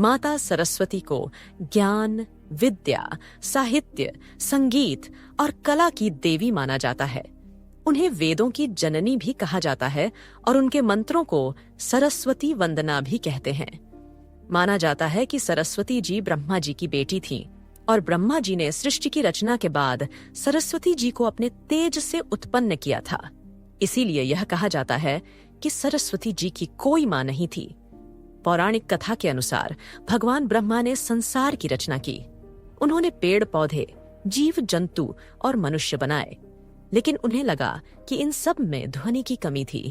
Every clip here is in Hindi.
माता सरस्वती को ज्ञान, विद्या, साहित्य, संगीत और कला की देवी माना जाता है। उन्हें वेदों की जननी भी कहा जाता है और उनके मंत्रों को सरस्वती वंदना भी कहते हैं। माना जाता है कि सरस्वती जी ब्रह्मा जी की बेटी थीं और ब्रह्मा जी ने सृष्टि की रचना के बाद सरस्वती जी को अपने तेज से उत्पन्न किया था। इसीलिए यह कहा जाता है कि सरस्वती जी की कोई मां नहीं थी। पौराणिक कथा के अनुसार भगवान ब्रह्मा ने संसार की रचना की। उन्होंने पेड़ पौधे, जीव जंतु और मनुष्य बनाए, लेकिन उन्हें लगा कि इन सब में ध्वनि की कमी थी।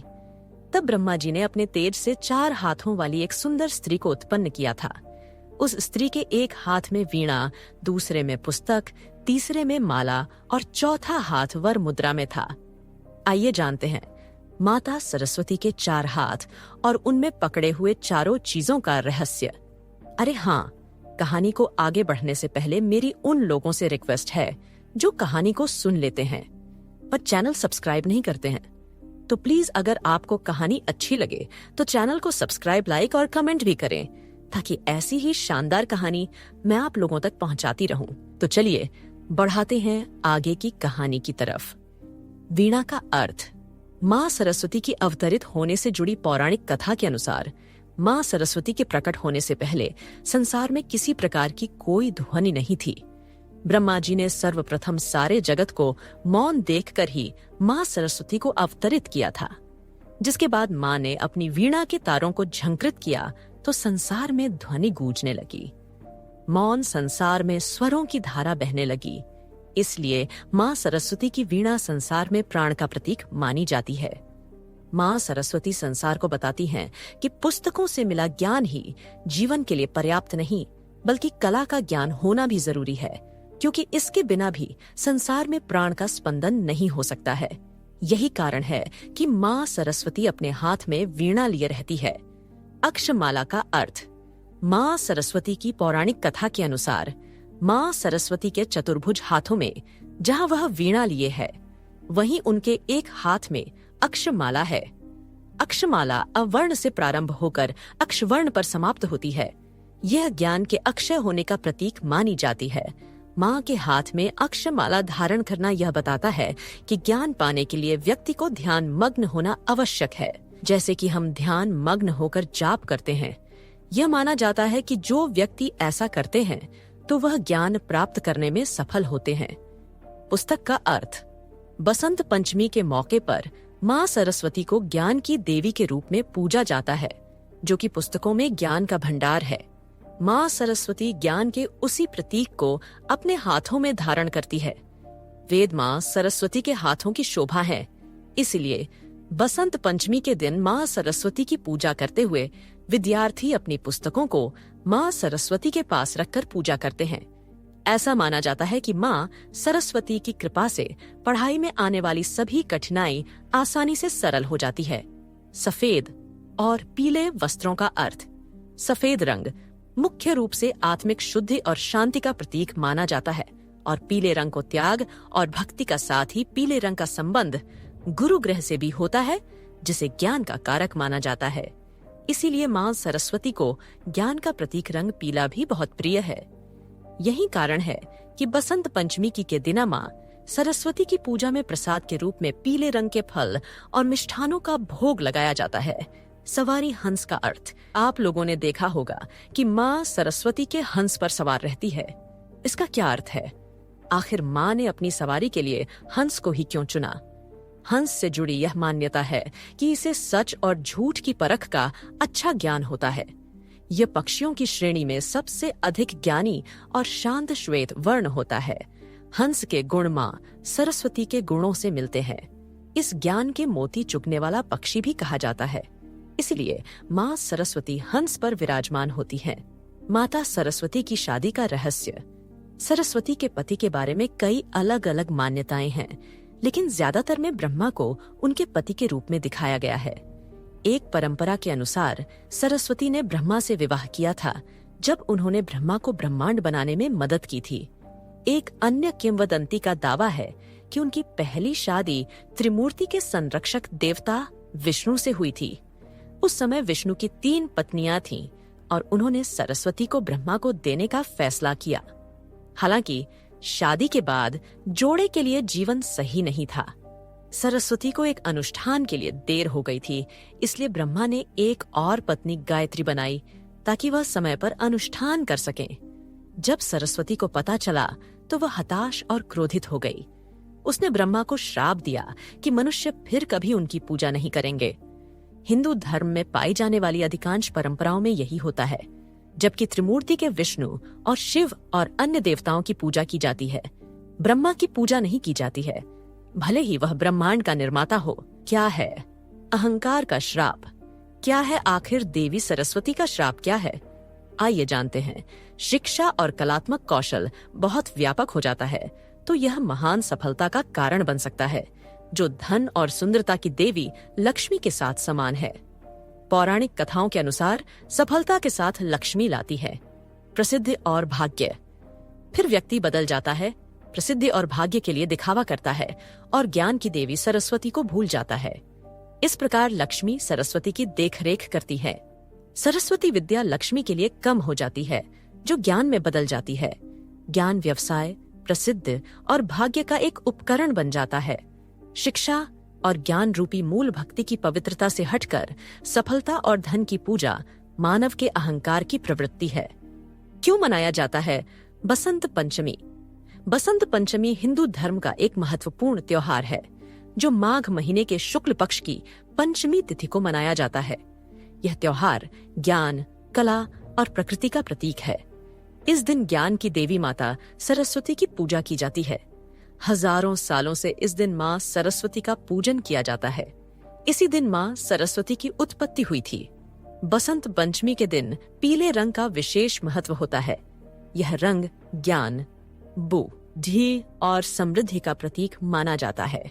तब ब्रह्मा जी ने अपने तेज से 4 हाथों वाली एक सुंदर स्त्री को उत्पन्न किया था। उस स्त्री के एक हाथ में वीणा, दूसरे में पुस्तक, तीसरे में माला और चौथा हाथ वर मुद्रा में था। आइए जानते हैं माता सरस्वती के 4 हाथ और उनमें पकड़े हुए चारों चीजों का रहस्य। अरे हाँ, कहानी को आगे बढ़ने से पहले मेरी उन लोगों से रिक्वेस्ट है जो कहानी को सुन लेते हैं पर चैनल सब्सक्राइब नहीं करते हैं, तो प्लीज अगर आपको कहानी अच्छी लगे तो चैनल को सब्सक्राइब, लाइक और कमेंट भी करें ताकि ऐसी ही शानदार कहानी मैं आप लोगों तक पहुंचाती रहूं। तो चलिए बढ़ाते हैं आगे की कहानी की तरफ। वीणा का अर्थ। मां सरस्वती की अवतरित होने से जुड़ी पौराणिक कथा के अनुसार मां सरस्वती के प्रकट होने से पहले संसार में किसी प्रकार की कोई ध्वनि नहीं थी। ब्रह्मा जी ने सर्वप्रथम सारे जगत को मौन देखकर ही मां सरस्वती को अवतरित किया था। जिसके बाद मां ने अपनी वीणा के तारों को झंकृत किया तो संसार में ध्वनि गूंजने लगी। मौन संसार में स्वरों की धारा बहने लगी। इसलिए मां सरस्वती की वीणा संसार में प्राण का प्रतीक मानी जाती है। मां सरस्वती संसार को बताती हैं कि पुस्तकों से मिला ज्ञान ही जीवन के लिए पर्याप्त नहीं, बल्कि कला का ज्ञान होना भी जरूरी है, क्योंकि इसके बिना भी संसार में प्राण का स्पंदन नहीं हो सकता है। यही कारण है कि मां सरस्वती अपने हाथ में वीणा लिए रहती है। अक्षमाला का अर्थ। मां सरस्वती की पौराणिक कथा के अनुसार मां सरस्वती के चतुर्भुज हाथों में जहां वह वीणा लिए है, वहीं उनके एक हाथ में अक्षमाला है। अक्षमाला अवर्ण से प्रारंभ होकर अक्षवर्ण पर समाप्त होती है। यह ज्ञान के अक्षय होने का प्रतीक मानी जाती है। मां के हाथ में अक्षमाला धारण करना यह बताता है कि ज्ञान पाने के लिए व्यक्ति को ध्यान मग्न होना आवश्यक है। जैसे कि हम ध्यान मग्न होकर जाप करते हैं। यह माना जाता है कि जो व्यक्ति ऐसा करते हैं तो वह ज्ञान प्राप्त करने में सफल होते हैं। पुस्तक का अर्थ। बसंत पंचमी के मौके पर मां सरस्वती को ज्ञान की देवी के रूप में पूजा जाता है, जो कि पुस्तकों में ज्ञान का भंडार है। मां सरस्वती ज्ञान के उसी प्रतीक को अपने हाथों में धारण करती है। वेद मां सरस्वती के हाथों की शोभा है। इसलिए बसंत पंचमी के दिन मां सरस्वती की पूजा करते हुए विद्यार्थी अपनी पुस्तकों को मां सरस्वती के पास रखकर पूजा करते हैं। ऐसा माना जाता है कि मां सरस्वती की कृपा से पढ़ाई में आने वाली सभी कठिनाई आसानी से सरल हो जाती है। सफेद और पीले वस्त्रों का अर्थ। सफेद रंग मुख्य रूप से आत्मिक शुद्धि और शांति का प्रतीक माना जाता है और पीले रंग को त्याग और भक्ति का साथ ही पीले रंग का संबंध गुरु ग्रह से भी होता है, जिसे ज्ञान का कारक माना जाता है। इसीलिए मां सरस्वती को ज्ञान का प्रतीक रंग पीला भी बहुत प्रिय है। यही कारण है कि बसंत पंचमी के दिन मां सरस्वती की पूजा में प्रसाद के रूप में पीले रंग के फल और मिष्ठानों का भोग लगाया जाता है। सवारी हंस का अर्थ। आप लोगों ने देखा होगा कि मां सरस्वती के हंस पर सवार रहती है। इसका क्या अर्थ है? आखिर मां ने अपनी सवारी के लिए हंस को ही क्यों चुना? हंस से जुड़ी यह मान्यता है कि इसे सच और झूठ की परख का अच्छा ज्ञान होता है। यह पक्षियों की श्रेणी में सबसे अधिक ज्ञानी और शांत श्वेत वर्ण होता है। हंस के गुण मां सरस्वती के गुणों से मिलते हैं। इस ज्ञान के मोती चुगने वाला पक्षी भी कहा जाता है। इसलिए मां सरस्वती हंस पर विराजमान होती हैं। माता सरस्वती की शादी का रहस्य। सरस्वती के पति के बारे में कई अलग अलग मान्यताएं हैं, लेकिन ज्यादातर में ब्रह्मा को उनके पति के रूप में दिखाया गया है। एक परंपरा के अनुसार सरस्वती ने ब्रह्मा से विवाह किया था जब उन्होंने ब्रह्मा को ब्रह्मांड बनाने में मदद की थी। एक अन्य किंवदंती का दावा है कि उनकी पहली शादी त्रिमूर्ति के संरक्षक देवता विष्णु से हुई थी। उस समय विष्णु की 3 पत्नियां थीं, और उन्होंने सरस्वती को ब्रह्मा को देने का फैसला किया। हालांकि शादी के बाद जोड़े के लिए जीवन सही नहीं था। सरस्वती को एक अनुष्ठान के लिए देर हो गई थी, इसलिए ब्रह्मा ने एक और पत्नी गायत्री बनाई ताकि वह समय पर अनुष्ठान कर सकें। जब सरस्वती को पता चला तो वह हताश और क्रोधित हो गई। उसने ब्रह्मा को श्राप दिया कि मनुष्य फिर कभी उनकी पूजा नहीं करेंगे। हिंदू धर्म में पाई जाने वाली अधिकांश परंपराओं में यही होता है। जबकि त्रिमूर्ति के विष्णु और शिव और अन्य देवताओं की पूजा की जाती है, ब्रह्मा की पूजा नहीं की जाती है, भले ही वह ब्रह्मांड का निर्माता हो। क्या है अहंकार का श्राप? क्या है आखिर देवी सरस्वती का श्राप? क्या है, आइए जानते हैं। शिक्षा और कलात्मक कौशल बहुत व्यापक हो जाता है तो यह महान सफलता का कारण बन सकता है, जो धन और सुंदरता की देवी लक्ष्मी के साथ समान है। पौराणिक कथाओं के अनुसार सफलता के साथ लक्ष्मी लाती है प्रसिद्धि और भाग्य। फिर व्यक्ति बदल जाता है, प्रसिद्धि और भाग्य के लिए दिखावा करता है और ज्ञान की देवी सरस्वती को भूल जाता है। इस प्रकार लक्ष्मी सरस्वती की देखरेख करती है। सरस्वती विद्या लक्ष्मी के लिए कम हो जाती है, जो ज्ञान में बदल जाती है। ज्ञान व्यवसाय, प्रसिद्ध और भाग्य का एक उपकरण बन जाता है। शिक्षा और ज्ञान रूपी मूल भक्ति की पवित्रता से हटकर सफलता और धन की पूजा मानव के अहंकार की प्रवृत्ति है। क्यों मनाया जाता है बसंत पंचमी? बसंत पंचमी हिंदू धर्म का एक महत्वपूर्ण त्योहार है, जो माघ महीने के शुक्ल पक्ष की पंचमी तिथि को मनाया जाता है। यह त्योहार ज्ञान, कला और प्रकृति का प्रतीक है। इस दिन ज्ञान की देवी माता सरस्वती की पूजा की जाती है। हजारों सालों से इस दिन माँ सरस्वती का पूजन किया जाता है। इसी दिन माँ सरस्वती की उत्पत्ति हुई थी। बसंत पंचमी के दिन पीले रंग का विशेष महत्व होता है। यह रंग ज्ञान, बुद्धि और समृद्धि का प्रतीक माना जाता है।